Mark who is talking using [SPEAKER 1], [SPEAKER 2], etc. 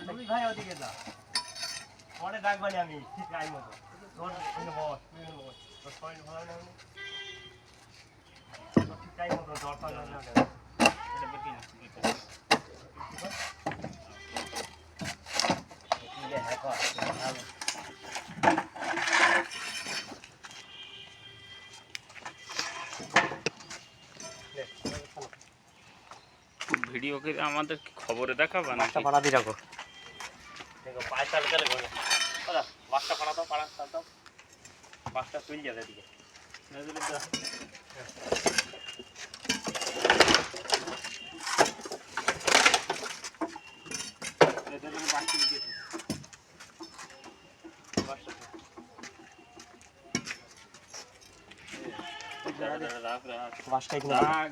[SPEAKER 1] তুমি ভাই ওদিকে যা পরে ডাকবানি আমি ঠিক টাইম মতো তোর বস তোর পয়েন্ট ভালো না তোর ঠিক টাইম মতো দরকার না এটা বেশি না এটা হ্যাঁ কর ভালো
[SPEAKER 2] ভিডিও কে আমাদের খবরে দেখাবা না
[SPEAKER 1] মাছটা পাড়া দি রাখো দেখো পায়ে চালে চালে ঘোরে ওরা মাছটা পাড়া দাও পাড়া দাও মাছটা চলে যাবে এদিকে নজরে দাও এদের বাকি দিয়ে মাছটা রাখ মাছটা এখানে রাখ